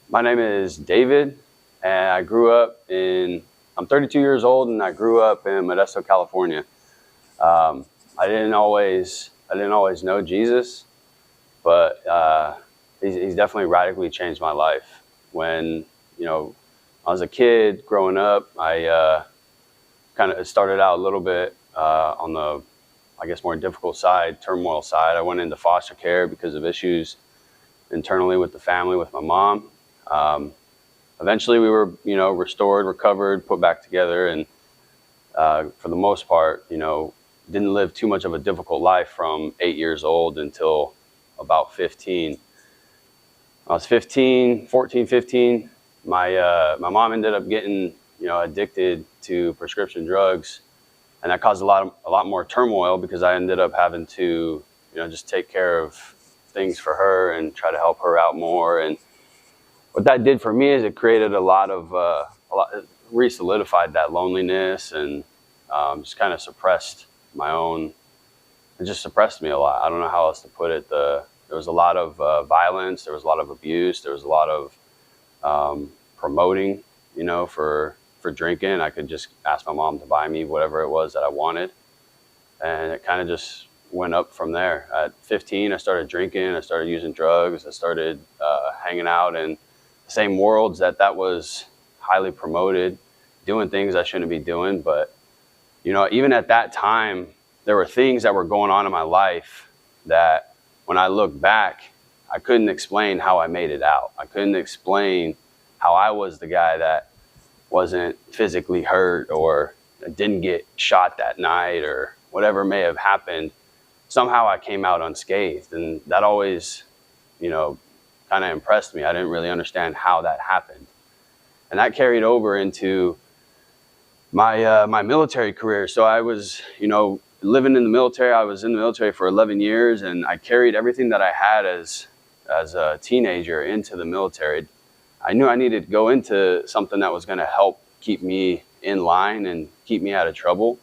My name is David, and I'm 32 years old, and I grew up in Modesto, California. I didn't always know Jesus, but he's definitely radically changed my life. When, I was a kid growing up, I kind of started out a little bit on the, I guess, more difficult side, turmoil side. I went into foster care because of issues internally with the family, with my mom. Eventually we were, restored, recovered, put back together, and for the most part, didn't live too much of a difficult life from 8 years old until about 15. I was 15. My mom ended up getting, addicted to prescription drugs, and that caused a lot more turmoil because I ended up having to, just take care of things for her and try to help her out more. And what that did for me is it created re-solidified that loneliness, and just kind of suppressed my own. It just suppressed me a lot. I don't know how else to put it. There was a lot of violence. There was a lot of abuse. There was a lot of promoting, for drinking. I could just ask my mom to buy me whatever it was that I wanted, and it kind of just went up from there. At 15, I started drinking. I started using drugs. I started hanging out in the same worlds that was highly promoted, doing things I shouldn't be doing. But, even at that time, there were things that were going on in my life that when I look back, I couldn't explain how I made it out. I couldn't explain how I was the guy that wasn't physically hurt or didn't get shot that night or whatever may have happened. Somehow I came out unscathed, and that always, kind of impressed me. I didn't really understand how that happened. And that carried over into my military career. So I was, living in the military. I was in the military for 11 years, and I carried everything that I had as a teenager into the military. I knew I needed to go into something that was going to help keep me in line and keep me out of trouble.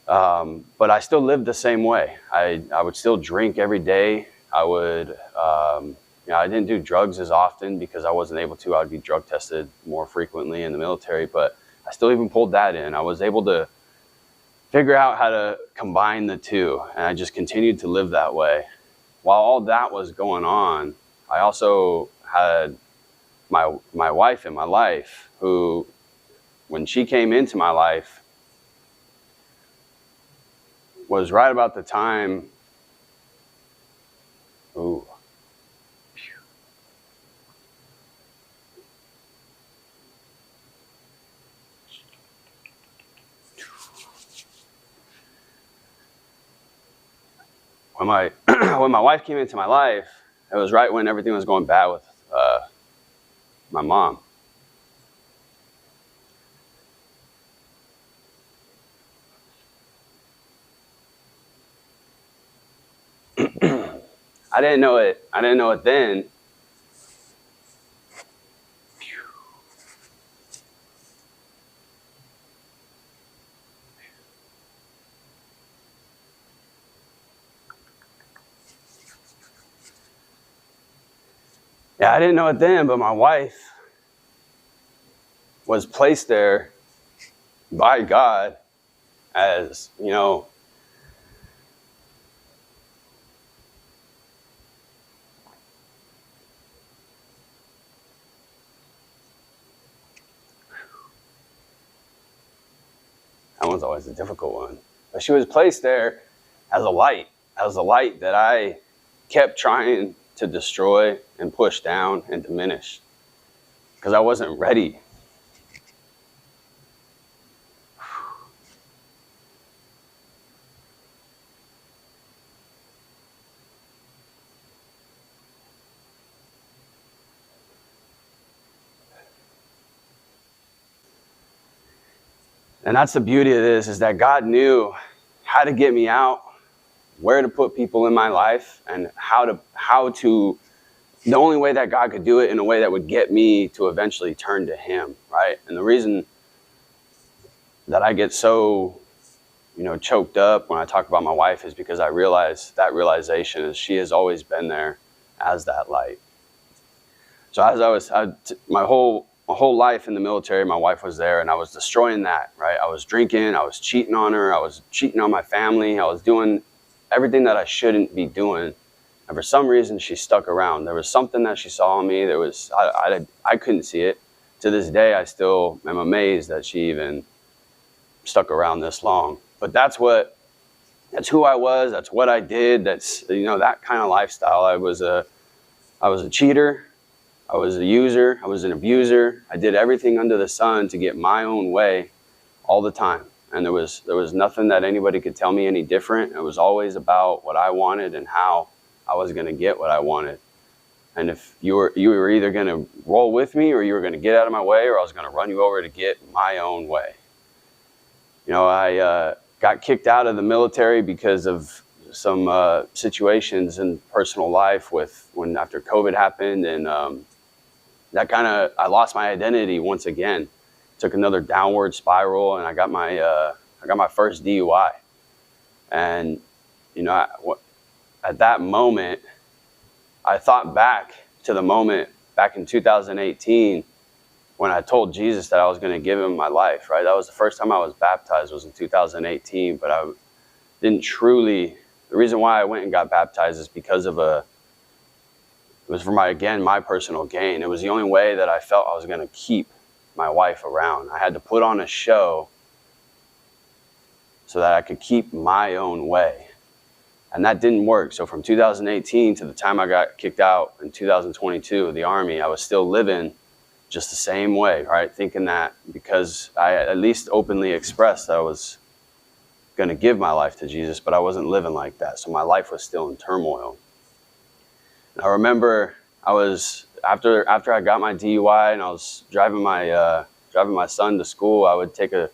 But I still lived the same way. I would still drink every day. I would, I didn't do drugs as often because I wasn't able to. I would be drug tested more frequently in the military, but I still even pulled that in. I was able to figure out how to combine the two, and I just continued to live that way. While all that was going on, I also had my wife in my life, who, when she came into my life, was right about the time. Ooh. When when my wife came into my life, it was right when everything was going bad with my mom. I didn't know it. I didn't know it then. Yeah, I didn't know it then, but my wife was placed there by God as, that one's always a difficult one. But she was placed there as a light that I kept trying to destroy and push down and diminish because I wasn't ready. And that's the beauty of this, is that God knew how to get me out, where to put people in my life, and how to, the only way that God could do it in a way that would get me to eventually turn to Him, right? And the reason that I get so, choked up when I talk about my wife is because I realize that realization is she has always been there as that light. So as my whole life in the military, my wife was there, and I was destroying that, right? I was drinking, I was cheating on her, I was cheating on my family, I was doing everything that I shouldn't be doing. And for some reason, she stuck around. There was something that she saw in me. I couldn't see it. To this day, I still am amazed that she even stuck around this long. But that's who I was. That's what I did. That's, that kind of lifestyle. I was a cheater. I was a user. I was an abuser. I did everything under the sun to get my own way all the time. And there was nothing that anybody could tell me any different. It was always about what I wanted and how I was going to get what I wanted. And if you were either going to roll with me, or you were going to get out of my way, or I was going to run you over to get my own way. I got kicked out of the military because of some situations in personal life after COVID happened, and I lost my identity once again. Took another downward spiral, and I got my first DUI. And at that moment, I thought back to the moment back in 2018 when I told Jesus that I was going to give him my life, right? That was the first time I was baptized, was in 2018, but I didn't truly. The reason why I went and got baptized is because it was for my personal gain. It was the only way that I felt I was going to keep my wife around. I had to put on a show so that I could keep my own way. And that didn't work. So from 2018 to the time I got kicked out in 2022 of the Army, I was still living just the same way, right? Thinking that because I at least openly expressed that I was going to give my life to Jesus, but I wasn't living like that. So my life was still in turmoil. And I remember after I got my DUI and I was driving my son to school, I would take a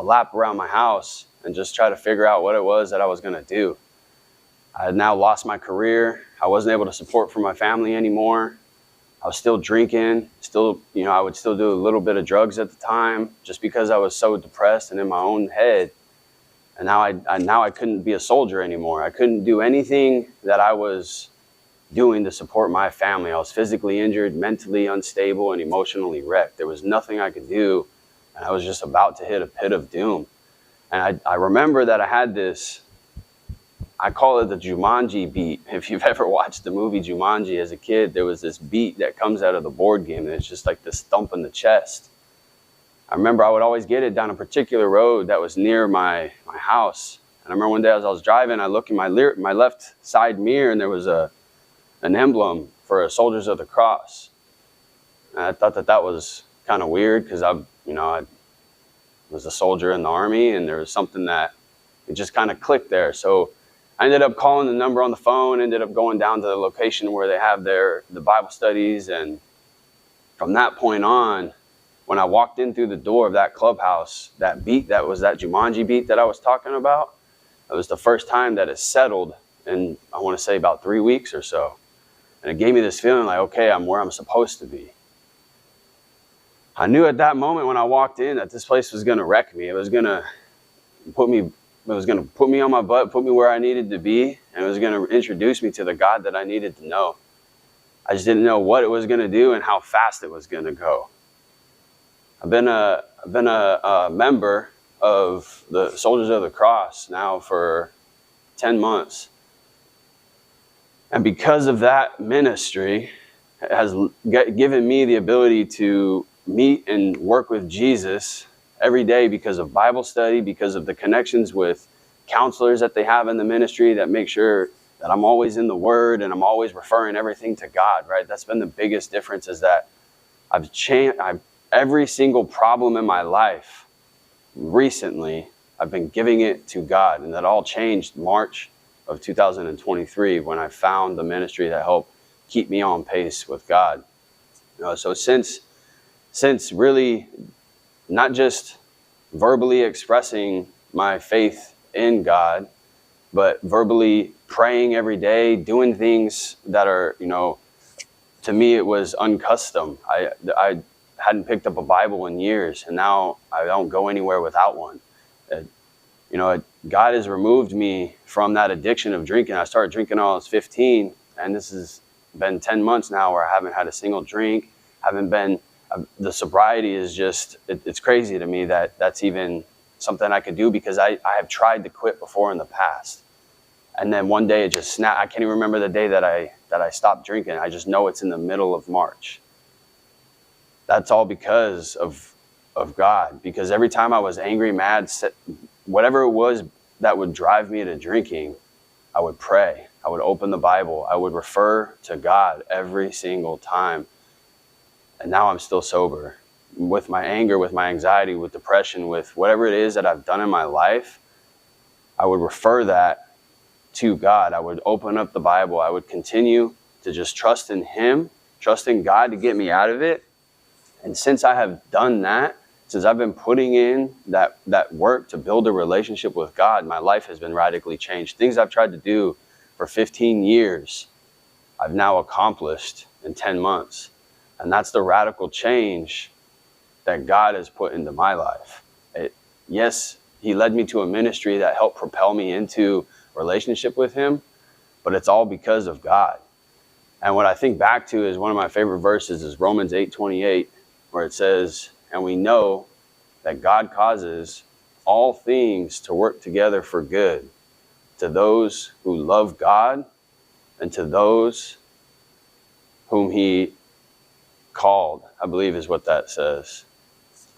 lap around my house and just try to figure out what it was that I was going to do. I had now lost my career. I wasn't able to support for my family anymore. I was still drinking. I would still do a little bit of drugs at the time, just because I was so depressed and in my own head. And now I couldn't be a soldier anymore. I couldn't do anything that I was doing to support my family. I was physically injured, mentally unstable, and emotionally wrecked. There was nothing I could do, and I was just about to hit a pit of doom. And I remember that I had this, I call it the Jumanji beat. If you've ever watched the movie Jumanji as a kid, there was this beat that comes out of the board game, and it's just like this thump in the chest. I remember I would always get it down a particular road that was near my house. And I remember one day as I was driving, I looked in my left side mirror, and there was an emblem for a Soldiers of the Cross. And I thought that was kind of weird, because I was a soldier in the Army, and there was something that it just kind of clicked there. So I ended up calling the number on the phone, ended up going down to the location where they have the Bible studies. And from that point on, when I walked in through the door of that clubhouse, that beat, that was that Jumanji beat that I was talking about, it was the first time that it settled in, I want to say, about 3 weeks or so. And it gave me this feeling like, okay, I'm where I'm supposed to be. I knew at that moment when I walked in that this place was going to wreck me. It was going to put me on my butt, put me where I needed to be, and it was going to introduce me to the God that I needed to know. I just didn't know what it was going to do and how fast it was going to go. I've been a member of the Soldiers of the Cross now for 10 months. And because of that ministry, it has given me the ability to meet and work with Jesus every day, because of Bible study, because of the connections with counselors that they have in the ministry that make sure that I'm always in the Word and I'm always referring everything to God, right? That's been the biggest difference, is that I've changed. Every single problem in my life recently, I've been giving it to God. And that all changed March of 2023 when I found the ministry that helped keep me on pace with God. So since really not just verbally expressing my faith in God, but verbally praying every day, doing things that are, to me it was uncustom. I hadn't picked up a Bible in years, and now I don't go anywhere without one. God has removed me from that addiction of drinking. I started drinking when I was 15, and this is been 10 months now where I haven't had a single drink, the sobriety is just, it's crazy to me that that's even something I could do, because I have tried to quit before in the past. And then one day it just snapped. I can't even remember the day that I stopped drinking. I just know it's in the middle of March. That's all because of God. Because every time I was angry, mad, whatever it was that would drive me to drinking, I would pray. I would open the Bible. I would refer to God every single time. And now I'm still sober. With my anger, with my anxiety, with depression, with whatever it is that I've done in my life, I would refer that to God. I would open up the Bible. I would continue to just trust in Him, trust in God to get me out of it. And since I have done that, since I've been putting in that work to build a relationship with God, my life has been radically changed. Things I've tried to do for 15 years, I've now accomplished in 10 months. And that's the radical change that God has put into my life. Yes, He led me to a ministry that helped propel me into a relationship with Him, but it's all because of God. And what I think back to is one of my favorite verses is Romans 8:28, where it says, and we know that God causes all things to work together for good to those who love God and to those whom He called, I believe is what that says.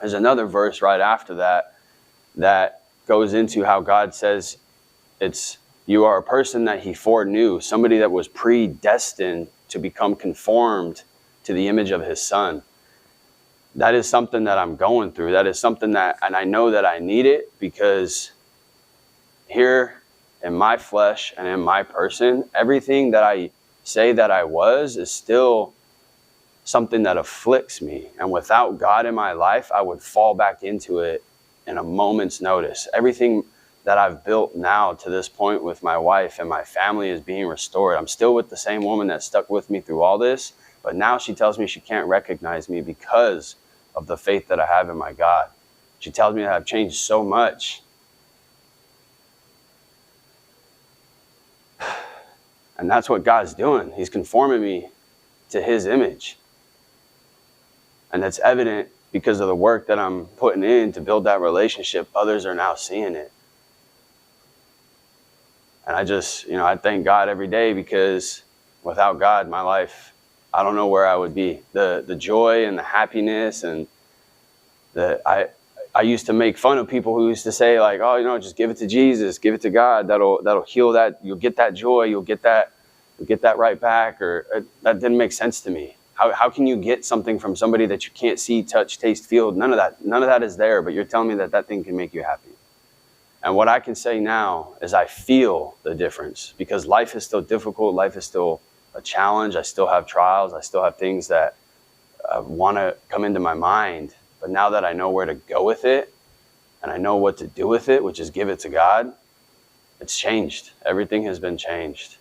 There's another verse right after that goes into how God says you are a person that He foreknew, somebody that was predestined to become conformed to the image of His Son. That is something that I'm going through. That is something and I know that I need it, because here in my flesh and in my person, everything that I say that I was is still something that afflicts me. And without God in my life, I would fall back into it in a moment's notice. Everything that I've built now to this point with my wife and my family is being restored. I'm still with the same woman that stuck with me through all this, but now she tells me she can't recognize me because of the faith that I have in my God. She tells me that I've changed so much. And that's what God's doing. He's conforming me to His image. And that's evident because of the work that I'm putting in to build that relationship. Others are now seeing it. And I thank God every day, because without God, my life, I don't know where I would be. The joy and the happiness, and I used to make fun of people who used to say, like, oh, just give it to Jesus, give it to God. That'll heal that. You'll get that joy. You'll get that right back. Or that didn't make sense to me. How can you get something from somebody that you can't see, touch, taste, feel? None of that is there. But you're telling me that thing can make you happy. And what I can say now is I feel the difference, because life is still difficult. Life is still a challenge. I still have trials. I still have things that want to come into my mind. But now that I know where to go with it, and I know what to do with it, which is give it to God, it's changed. Everything has been changed.